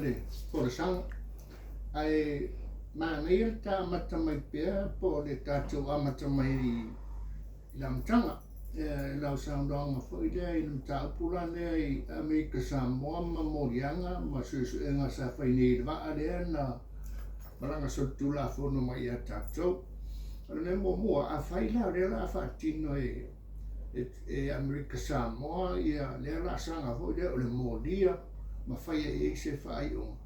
le po le sang ai ma ngai ta mata mai pea po le tātou amata mai i la mtanga lau saundoanga foi lea i ta upulane i Amerika Samoa ma Morianga ma susuenga sa whainei le waa lea na maranga sotu la fono mai a tātou. Ne mua a whaila rela a whaatino e Amerika Samoa ia lea la sanga foi lea o le Moria ma whaia e se whai o.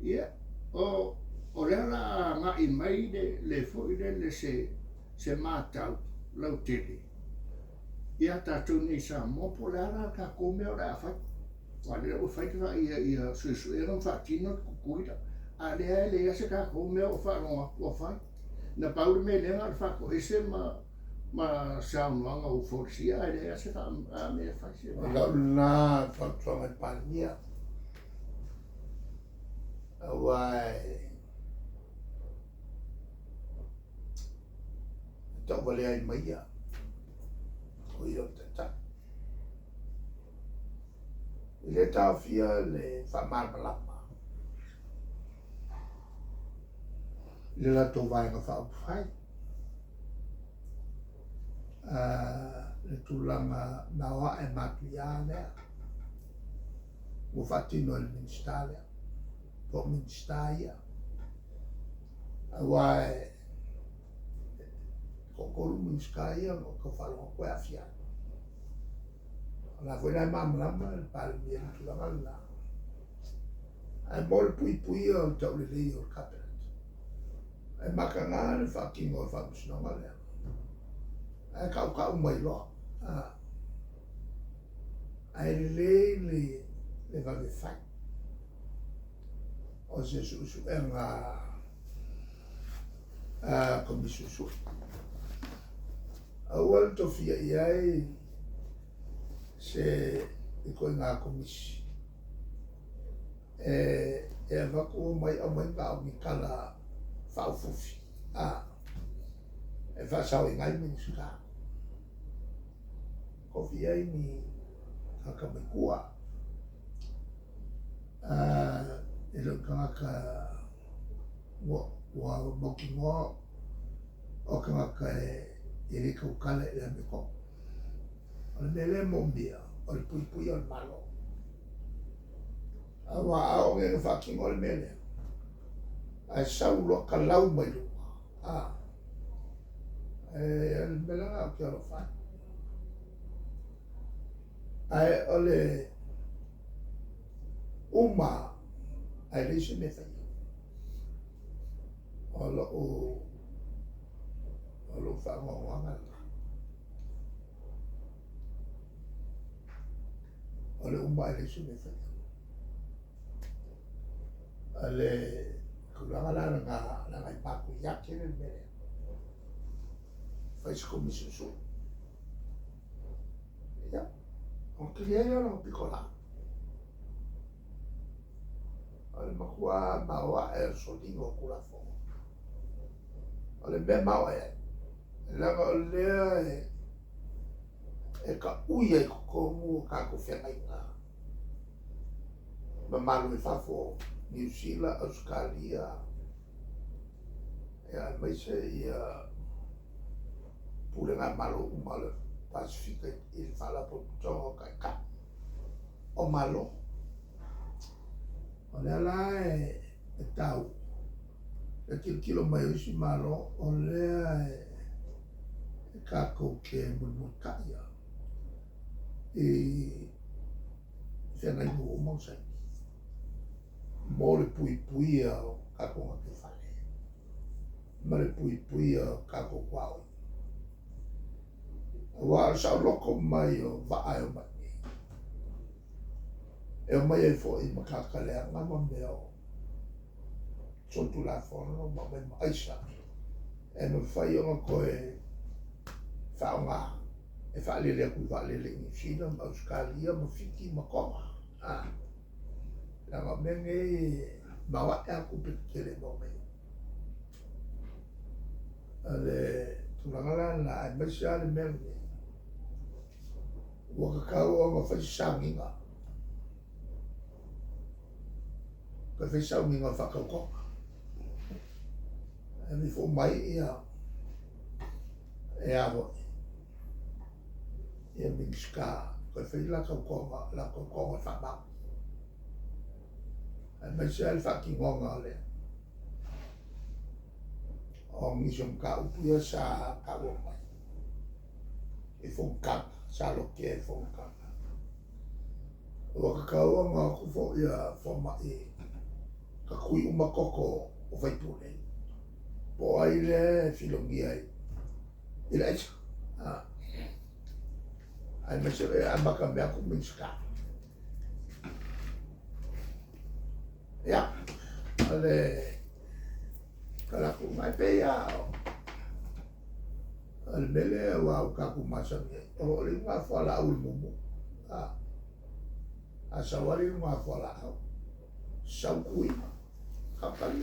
Ia o lea la ngai mai le foi le se mātau lau tele. Ia tātou nei Samoa po lea la ka kōmea o lea whai. Wale o whai ka ia suesuera whaatino kukuira. A lea lea se ka kōmea o wharonga o whai. Na paule me lenga al whako ese ma saunoanga o forsia e lea se ka me whai se. Lau nā whakronga i Palmia. Awai tau wale ai maia o i o tata i le tau fia le whamarmalama i le lato vaenga whaupwhai le tūlanga nawa e matu ia lea o whatino le minsta lea po minsta ia awai kokolu minsta ia mo ko whalonga koe awhia la foi nai mamlama le Palmia le tūlanga la ai mo le pui pui o le tau le lei o le cabinet ai maka ngā le whakingo o whamusinonga lea ai kau mai loa ai le vave whai o se susu e ngā komisusu awal to fia iai se i koe ngā komisi e waku mai au mai ngā o mi kala whaufufi e whasau i ngai minska ko fia i ni haka mai kua e lo kanga wa moki ngō o kanga e re kaukale e me ko. O le mele mombia, o le pui pui o le malo. Awa ao nge whaki ngō le mele. Ai sau loa ka lau mai lua. E le mele ngā o ki alo whai. Ai o le uma ai reise me whai. O lo whangonga o le uma ai reise me whai. O le kulanga la ngai paku yake le mele. Whai siko misusu. Ia, o kilia ia lo pikola. O le makua maua e solingo kula fongo. O le mea maua e. Langa o lea e ka uia i kukomu ka kufenga i ngā. Mamalu i whafo New Zealand, Australia. Ia mai se ia pule ngā malo umalo Pasifika i le whala potongo kai ka. O malo. O lea la e tau. E kilo mai usi malo, o lea e kako ke mulmutaia. I whenai mo mausai. Mo le pui pui o kako ngā te whale. Ma le pui pui o kako kwao. Wa sa loko mai o vaai o mai. E o mai e fo i makakalea ngā mamea o tontu la fono ma mai maisa. E me whai o koe whaonga. E whaalele aku whaalele New Zealand, Australia, ma whiki ma konga. Langa menge mawa e aku pekele no me. Ale tulangala na e maisa ale menge. Wakakau o ma whai sanginga. Koe whesau mi ngā whakaukonga. E mi fo mai ia. E aho. Ia minska. Koe whi la kaukonga whamau. E mai se al whakingonga le. O ngisum ka upuia sa ka womai. E fongkanga. Sa loke e fongkanga. Waka kaua ngā kufo ia whama e. Ka kui umakoko o whaipune. Po ai le filongi ai. Ila echa. Ai mese e amaka mea ku minska. Ya. Ale kalaku mai pe ya. Ale mele wa kaku masangi. O le ngā whala ul mumu. Asawari ngā whala au. Sau kui. Kapali.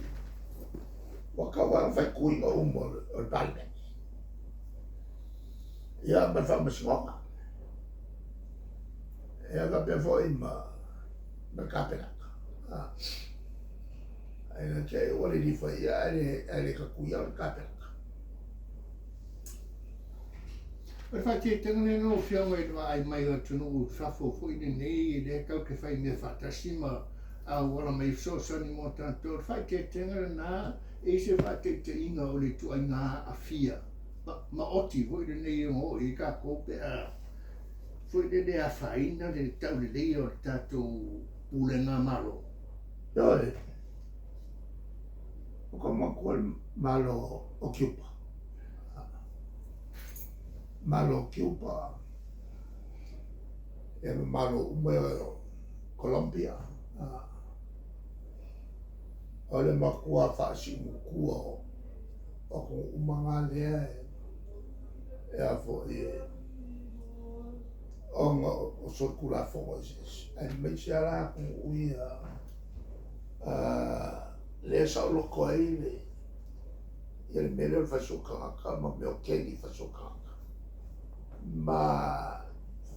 Waka wang whai kui ngā umo o palme. Ia ma whamasingonga. Ia ka pia fo ima ma kapenaka. Aina kei ore ni whai ia ele ka kui au kapenaka. Ar whai te tangane no whiaunga i rwa ai mai o tunu u whafo fo i nei i re kau ke whai mea whatasi ma a wala mai sosani mo tātou. Ar whai te tangane nā e se whai te inga o le tu ai ngā a whia. Ma oti fo i nei o i ka kōpe a fo i re a whaina le tau le lei o tātou pule ngā maro. Ioi. O ka makua malo o Cuba. Malo Cuba. E malo umeo Colombia. O le makua whaasi mukua o ko umanga lea e a fo e onga o sorkula fongo isis. E meisi ala kung uia le sa loko ai le i le mele o whasokanga ma meo kengi whasokanga. Ma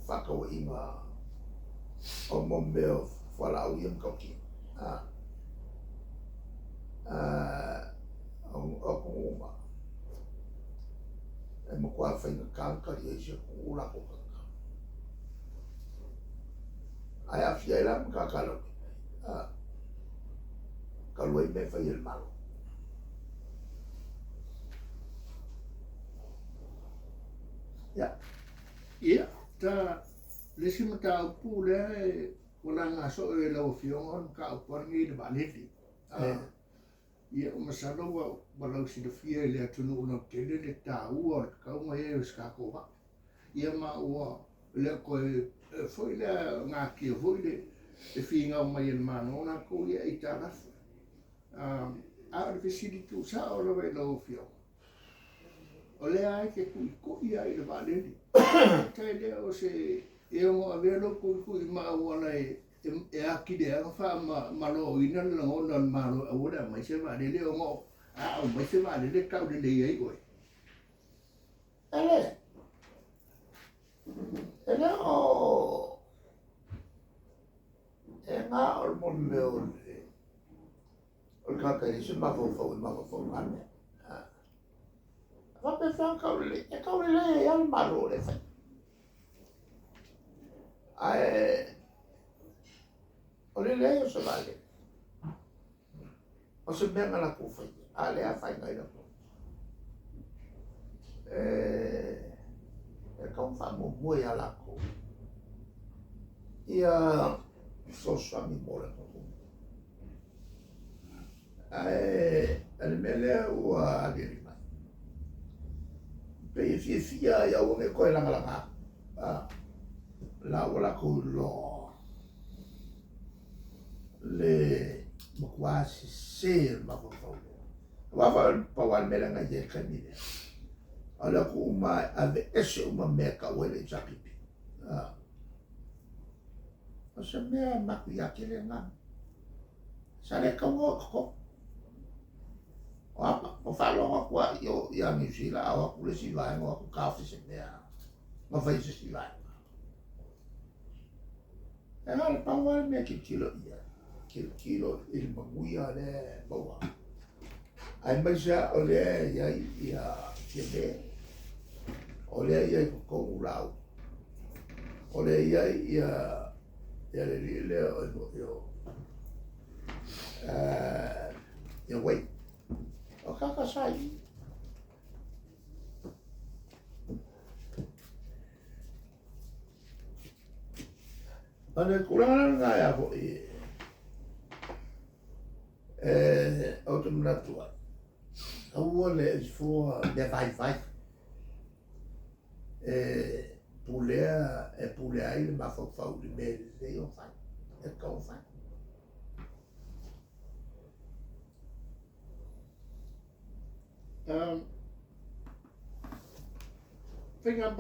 whakau inga o mo meo whalau i ang kauki. O kung uma. E mo kua whainga kānkari e se kung ura ko kaka. Ai a whia ila mga kakalo. Kalua i me whai il malo. Ia. Ia. Tā lesi mata upu le wala ngā so e lau whionga ka uparangi le valeti. Ia o masalo wa walau si le fia le atunu una tele le tā ua o kaunga e o skako wa. Ia ma ua le koe foi le ngā kia foi le whiinga o mai en mano na ko ia i tā rafu. A le visiri tu sa o lawe lau whionga. O le ai ke kui ai le valeti. Tai lea o se e o avelo kui ma wana e aki de anga wha malo ina le ngona malo a ora mai se va le o ngo a o mai se va le kau le ai koe. Ele o e ngā o mon meo o kakari se mafofau ngane. Wa pe fa kaule e al malo le fa. Ai o le o se vale. O se benga la kufa. Ale a fai ngai no. E kau fa mo moi ala ko. Ia so sami mole ko. Ai el mele o agiri. Pe fia ia o me koe langa. La wala ko lo. Le makwasi se mafofau. Wa pa wal mele nga je kanile. Ala ko uma ave ese uma meka wele japipi. Asa mea maku ya kele nga. Sale ka ko. O falo kwa yo ya mi sila awa kule sila ngo ko kafe se mea. Ma fai se sila. E ala pa wal me ki tilo ia. kilo il manguia le bawa ai mai sa o le ia ia me o le ia ko ulau o le ia le o ia wait o kaka sai ana kuranga nga ya ho o te mnatua au le fo le vai pulea ai le mafafau le mele le o fai e kau fai Thing about